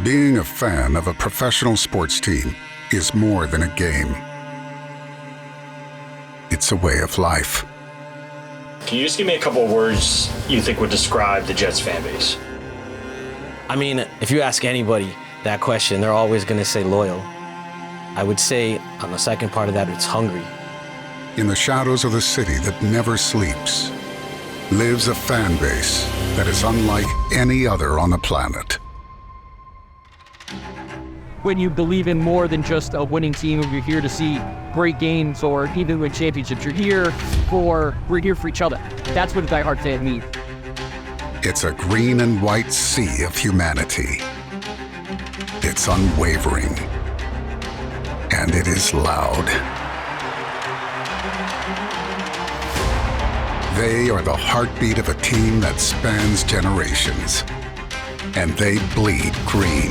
Being a fan of a professional sports team is more than a game. It's a way of life. Can you just give me a couple of words you think would describe the Jets fan base? I mean, if you ask anybody that question, they're always going to say loyal. I would say on the second part of that, it's hungry. In the shadows of the city that never sleeps, lives a fan base that is unlike any other on the planet. When you believe in more than just a winning team, if you're here to see great games or even win championships, we're here for each other. That's what a diehard fan means. It's a green and white sea of humanity. It's unwavering. And it is loud. They are the heartbeat of a team that spans generations. And they bleed green.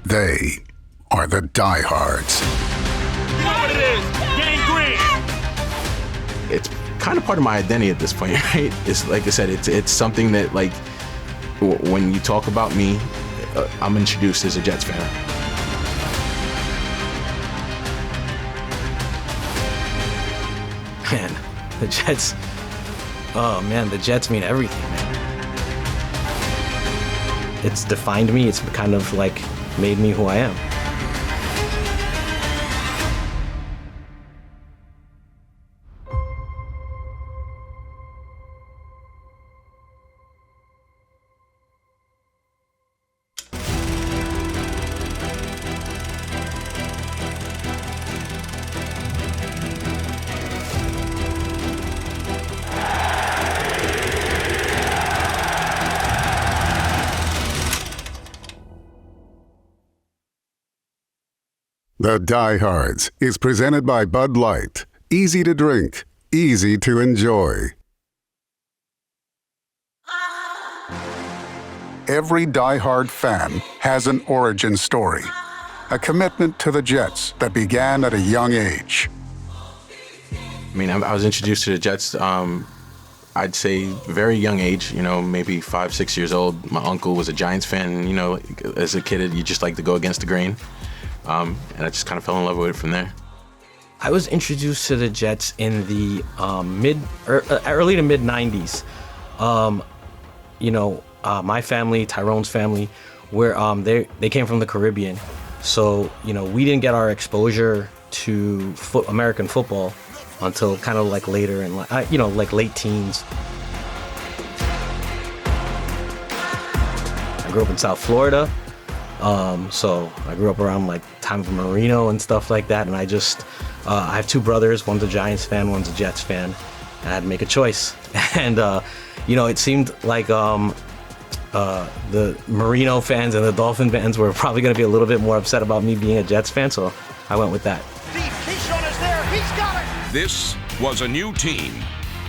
They are the Diehards. You know what it is? Getting green. It's kind of part of my identity at this point, right? It's like I said, it's something that, like, when you talk about me, I'm introduced as a Jets fan. Man, the Jets, oh man, the Jets mean everything, man. It's defined me. It's kind of like made me who I am. The Diehards is presented by Bud Light. Easy to drink, easy to enjoy. Every diehard fan has an origin story, a commitment to the Jets that began at a young age. I mean, I was introduced to the Jets, I'd say very young age, maybe 5, 6 years old. My uncle was a Giants fan, as a kid, you just like to go against the grain. And I just kind of fell in love with it from there. I was introduced to the Jets in the early to mid 90s. My family, Tyrone's family, where they came from the Caribbean. So, we didn't get our exposure to American football until kind of like later in, like late teens. I grew up in South Florida. So I grew up around like time of Marino and stuff like that, and I have 2 brothers. One's a Giants fan, one's a Jets fan. I had to make a choice, and it seemed like the Marino fans and the Dolphin fans were probably going to be a little bit more upset about me being a Jets fan, so I went with that. Keyshawn is there. He's got it. This was a new team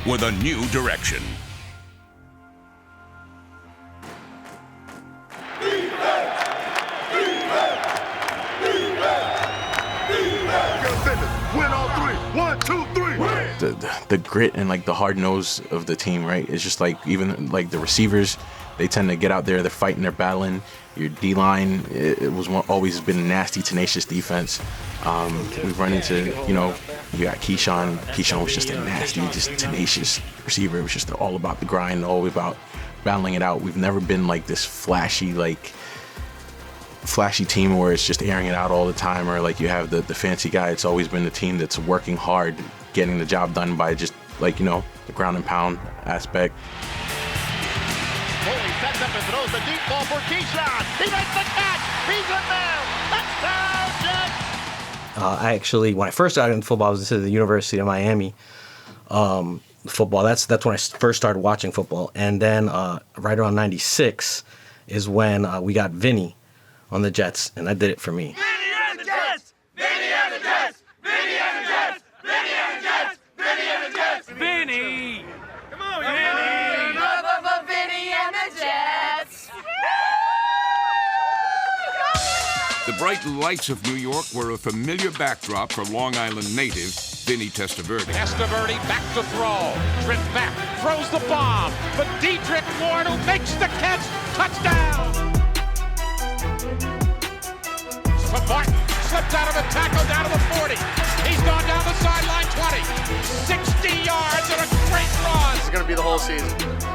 with a new direction. The grit and like the hard nose of the team, right? It's just like even like the receivers, they tend to get out there, they're fighting, they're battling. Your D-line, it was always been a nasty, tenacious defense. We've run into, you got Keyshawn. Keyshawn was just a nasty, just tenacious receiver. It was just all about the grind, all about battling it out. We've never been like this flashy team where it's just airing it out all the time, or like you have the fancy guy. It's always been the team that's working hard, getting the job done by just like, the ground and pound aspect. Foley sets up and throws the deep ball for Keyshawn. He makes the catch. He's in there. Touchdown, Jets. I actually, when I first started in football, I was at the University of Miami. Football, that's when I first started watching football. And then right around 96 is when we got Vinny on the Jets, and that did it for me. Vinny and the Jets. Vinny and the Jets. Vinny and the Jets. Vinny and the Jets. Vinny and the Jets. Vinny! Come on, Vinny. Brother for Vinny and the Jets. The bright lights of New York were a familiar backdrop for Long Island natives Vinny Testaverde. Testaverde back to throw. Trips back, throws the bomb. But Dietrich Ward who makes the catch. Touchdown! But Martin slips out of a tackle down to the 40. He's gone down the sideline 20. 60 yards and a great run. It's going to be the whole season.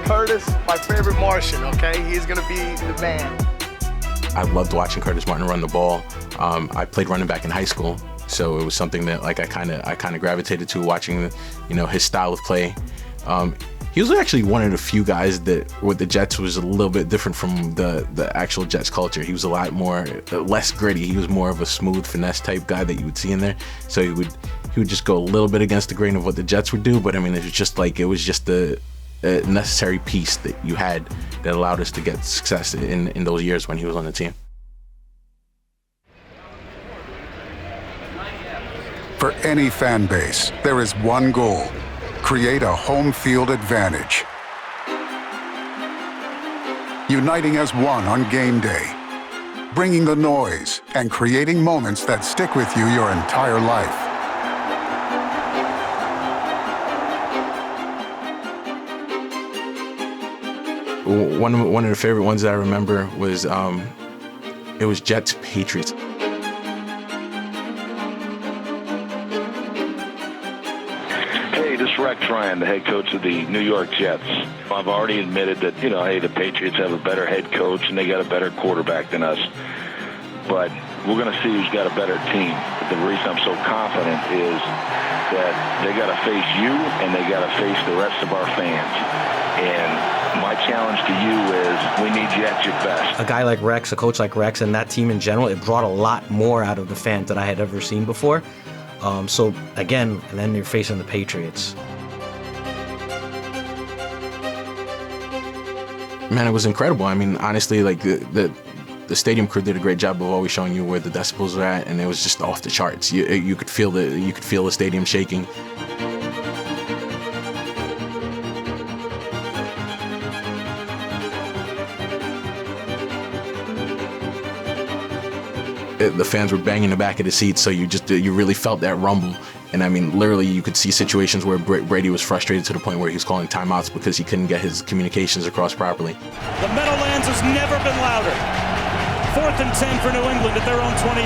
Curtis, my favorite Martian, okay? He's going to be the man. I loved watching Curtis Martin run the ball. I played running back in high school, so it was something that like I kind of gravitated to, watching his style of play. He was actually one of the few guys that with the Jets was a little bit different from the actual Jets culture. He was a lot more less gritty. He was more of a smooth finesse type guy that you would see in there. So he would just go a little bit against the grain of what the Jets would do. But I mean, it was just a necessary piece that you had that allowed us to get success in those years when he was on the team. For any fan base, there is one goal: create a home field advantage. Uniting as one on game day, bringing the noise and creating moments that stick with you your entire life. One of the favorite ones that I remember was it was Jets Patriots. Hey, this is Rex Ryan, the head coach of the New York Jets. I've already admitted that, hey, the Patriots have a better head coach and they got a better quarterback than us. But we're going to see who's got a better team. But the reason I'm so confident is that they got to face you and they got to face the rest of our fans. And my challenge to you is we need you at your best. A guy like Rex, a coach like Rex, and that team in general, it brought a lot more out of the fans than I had ever seen before. So again, and then you're facing the Patriots. Man, it was incredible. I mean, honestly, like the stadium crew did a great job of always showing you where the decibels were at, and it was just off the charts. You could feel the stadium shaking. The fans were banging the back of the seats, so you really felt that rumble. And I mean, literally, you could see situations where Brady was frustrated to the point where he was calling timeouts because he couldn't get his communications across properly. The Meadowlands has never been louder. 4th and 10 for New England at their own 28.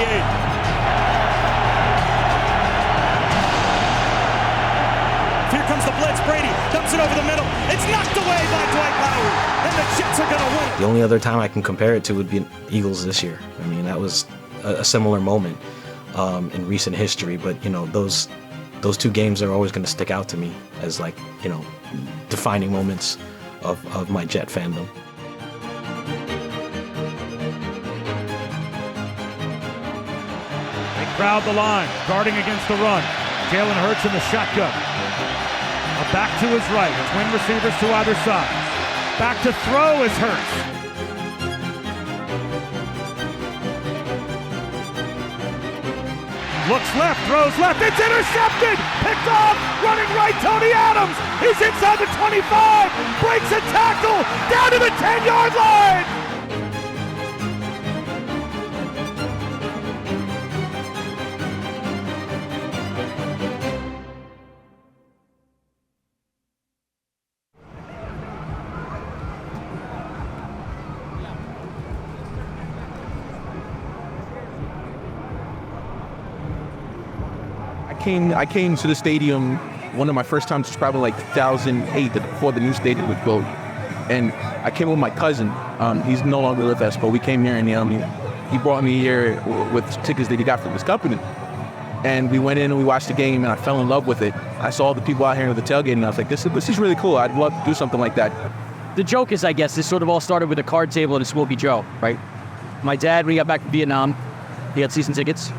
Here comes the blitz. Brady dumps it over the middle. It's knocked away by Dwight Lowry, and the Jets are going to win it. The only other time I can compare it to would be Eagles this year. I mean, that was a similar moment in recent history, but those two games are always going to stick out to me as defining moments of my Jet fandom. They crowd the line, guarding against the run. Jalen Hurts in the shotgun. A back to his right, twin receivers to either side. Back to throw is Hurts. Looks left, throws left, it's intercepted! Picked off, running right, Tony Adams! He's inside the 25, breaks a tackle, down to the 10-yard line! I came to the stadium, one of my first times was probably like 2008, before the new stadium was built. And I came with my cousin. He's no longer with us, but we came here and he brought me here with tickets that he got from his company. And we went in and we watched the game and I fell in love with it. I saw the people out here at the tailgate and I was like, this is really cool. I'd love to do something like that. The joke is, I guess, this sort of all started with a card table at a Smoky Joe, right? My dad, when he got back from Vietnam, he had season tickets.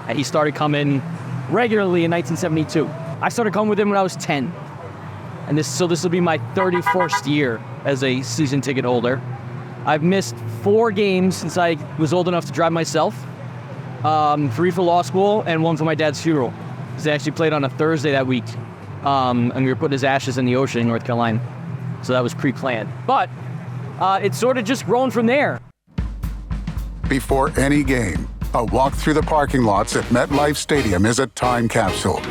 And he started coming regularly in 1972. I started coming with him when I was 10. And this will be my 31st year as a season ticket holder. I've missed 4 games since I was old enough to drive myself. 3 for law school and 1 for my dad's funeral. Because they actually played on a Thursday that week. And we were putting his ashes in the ocean in North Carolina. So that was pre-planned. But it's sort of just grown from there. Before any game, a walk through the parking lots at MetLife Stadium is a time capsule.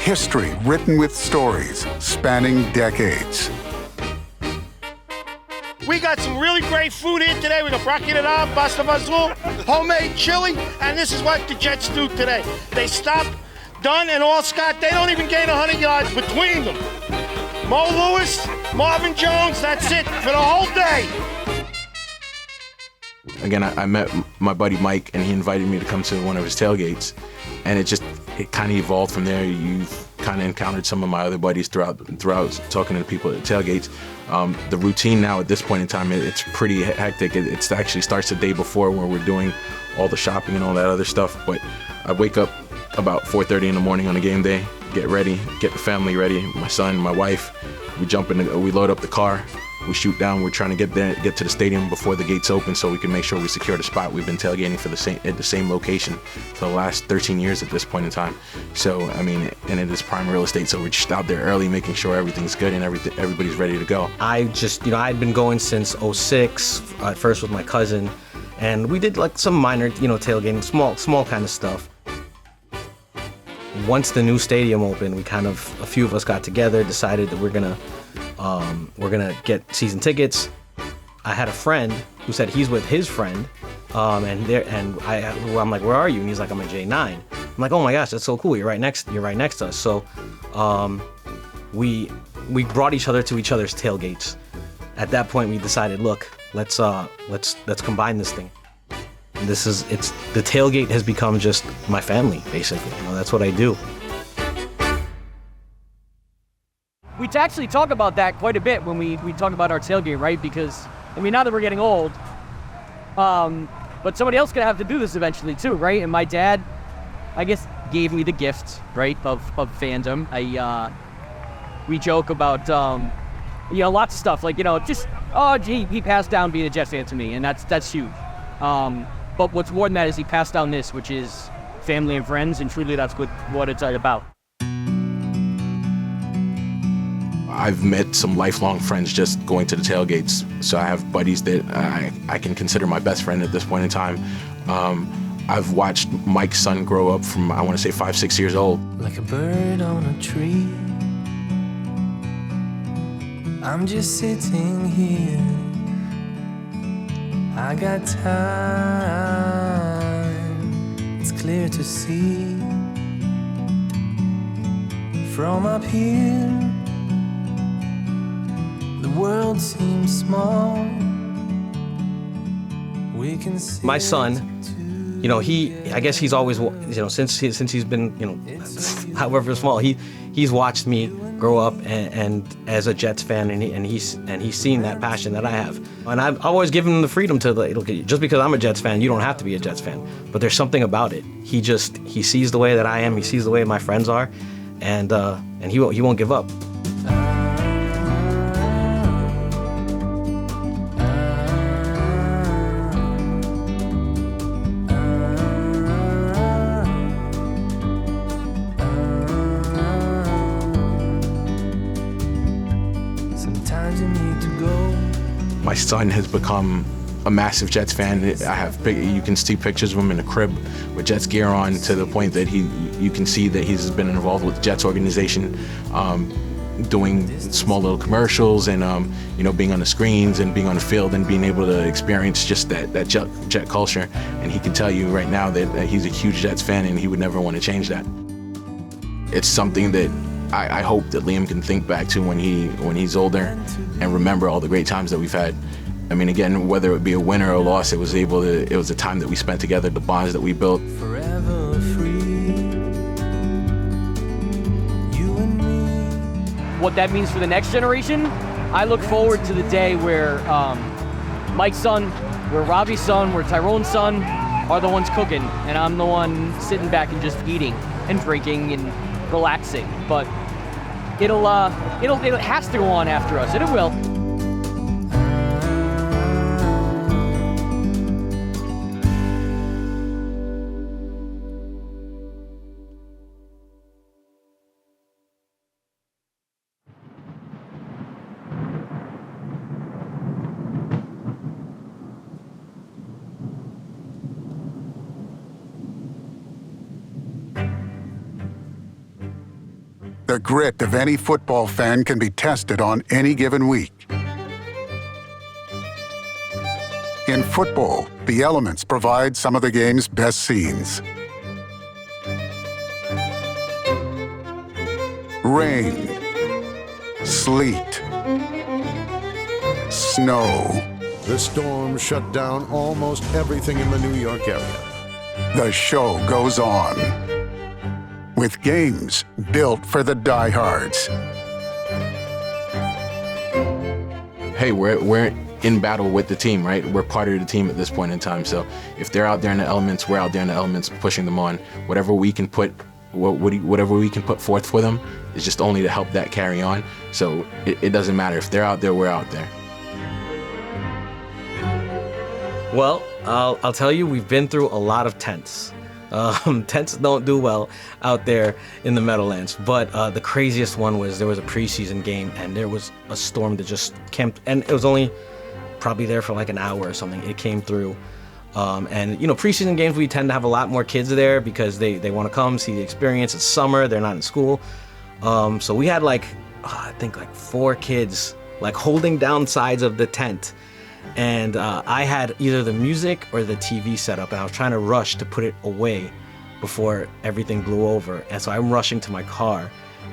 history written with stories spanning decades. We got some really great food here today. We got brachiato, pasta fazool, homemade chili, and this is what the Jets do today. They stop Dunn and Allscott. They don't even gain 100 yards between them. Mo Lewis, Marvin Jones, that's it for the whole day. Again, I met my buddy Mike, and he invited me to come to one of his tailgates, and it kind of evolved from there. You've kind of encountered some of my other buddies throughout talking to the people at tailgates. The routine now at this point in time, it's pretty hectic. It actually starts the day before where we're doing all the shopping and all that other stuff. But I wake up about 4:30 in the morning on a game day, get ready, get the family ready, my son, my wife. We jump in, we load up the car, we shoot down. We're trying to get to the stadium before the gates open so we can make sure we secure the spot. We've been tailgating at the same location for the last 13 years at this point in time. So, I mean, and it is prime real estate, so we're just out there early making sure everything's good and everybody's ready to go. I'd been going since 06, at first with my cousin, and we did like some minor, tailgating, small kind of stuff. Once the new stadium opened, a few of us got together, decided that we're gonna get season tickets. I had a friend who said he's with his friend, I'm like, where are you? And he's like, I'm at J9. I'm like, oh my gosh, that's so cool. You're right next to us. So, we brought each other to each other's tailgates. At that point, we decided, look, let's combine this thing. And the tailgate has become just my family, basically. That's what I do. We actually talk about that quite a bit when we talk about our tailgate, right? Because, now that we're getting old, but somebody else is going to have to do this eventually too, right? And my dad, I guess, gave me the gift, right, of fandom. We joke about, lots of stuff, like, he passed down being a Jets fan to me, and that's huge. But what's more than that is he passed down this, which is family and friends, and truly that's what it's about. I've met some lifelong friends just going to the tailgates. So I have buddies that I can consider my best friend at this point in time. I've watched Mike's son grow up from, I want to say, 5-6 years old. Like a bird on a tree, I'm just sitting here. I got time, it's clear to see. From up here, the world seems small. We can see. My son, I guess he's always, since he's been, however small, he's watched me grow up and as a Jets fan, and he's seen that passion that I have. And I've always given him the freedom to, look, just because I'm a Jets fan, you don't have to be a Jets fan. But there's something about it. He sees the way that I am. He sees the way my friends are, and he won't give up. My son has become a massive Jets fan. You can see pictures of him in the crib with Jets gear on, to the point that you can see that he's been involved with the Jets organization, doing small little commercials and being on the screens and being on the field and being able to experience just that Jet culture. And he can tell you right now that he's a huge Jets fan and he would never want to change that. It's something that I hope that Liam can think back to when he's older and remember all the great times that we've had. Again, whether it be a win or a loss, it was a time that we spent together, the bonds that we built. Forever free, you and me. What that means for the next generation, I look forward to the day where Mike's son, where Robbie's son, where Tyrone's son are the ones cooking, and I'm the one sitting back and just eating and drinking and relaxing. But it has to go on after us, and it will. The grit of any football fan can be tested on any given week. In football, the elements provide some of the game's best scenes. Rain, sleet, snow. The storm shut down almost everything in the New York area. The show goes on, with games built for the diehards. Hey, we're in battle with the team, right? We're part of the team at this point in time. So if they're out there in the elements, we're out there in the elements pushing them on. Whatever we can put forth for them is just only to help that carry on. So it doesn't matter. If they're out there, we're out there. Well, I'll tell you, we've been through a lot of tents. Tents don't do well out there in the Meadowlands, but the craziest one was there was a preseason game and there was a storm that just came, and it was only probably there for like an hour or something. It came through, and you know, preseason games we tend to have a lot more kids there because they want to come see the experience. It's summer, they're not in school, so we had like I think like 4 kids like holding down sides of the tent. And I had either the music or the TV set up, and I was trying to rush to put it away before everything blew over. And so I'm rushing to my car,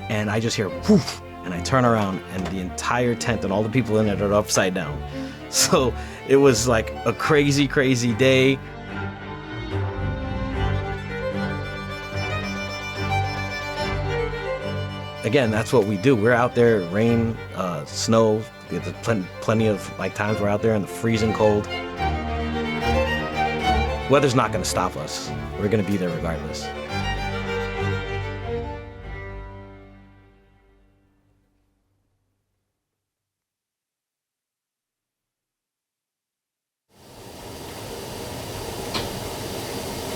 and I just hear whoof, and I turn around, and the entire tent and all the people in it are upside down. So it was like a crazy, crazy day. Again, that's what we do. We're out there, rain, snow. There's plenty of like times we're out there in the freezing cold. Weather's not going to stop us. We're going to be there regardless.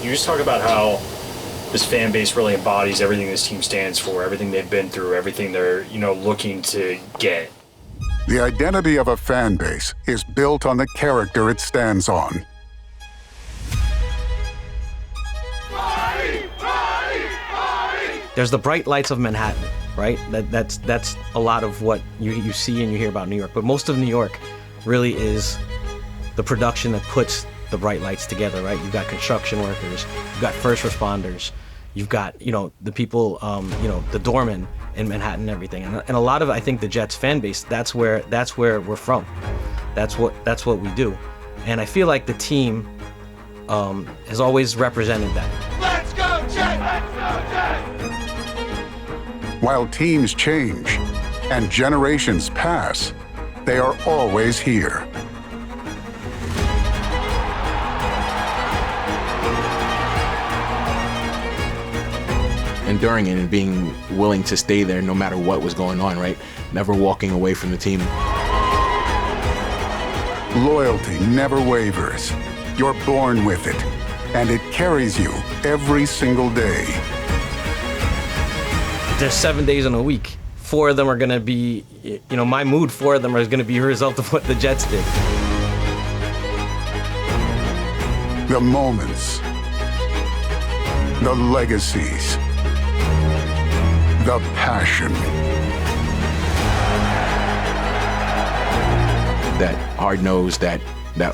You just talk about how this fan base really embodies everything this team stands for, everything they've been through, everything they're, looking to get. The identity of a fan base is built on the character it stands on. There's the bright lights of Manhattan, right? That's a lot of what you see and you hear about New York. But most of New York really is the production that puts the bright lights together, right? You've got construction workers, you've got first responders, you've got, the people, the doormen in Manhattan and everything. And a lot of, I think, the Jets fan base, that's where we're from. That's what we do. And I feel like the team has always represented that. Let's go, Jets! Let's go, Jets! While teams change and generations pass, they are always here. Enduring it and being willing to stay there no matter what was going on, right? Never walking away from the team. Loyalty never wavers. You're born with it, and it carries you every single day. There's 7 days in a week. 4 of them are gonna be, my mood, 4 of them are gonna be a result of what the Jets did. The moments, the legacies, the passion. That hard-nosed, that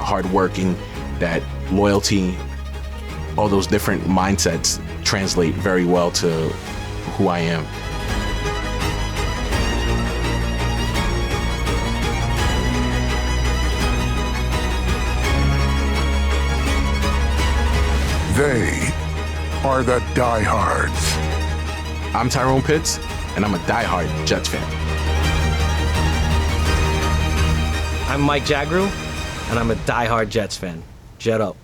hard-working, that loyalty, all those different mindsets translate very well to who I am. They are the Diehards. I'm Tyrone Pitts, and I'm a diehard Jets fan. I'm Mike Jagru, and I'm a diehard Jets fan. Jet up.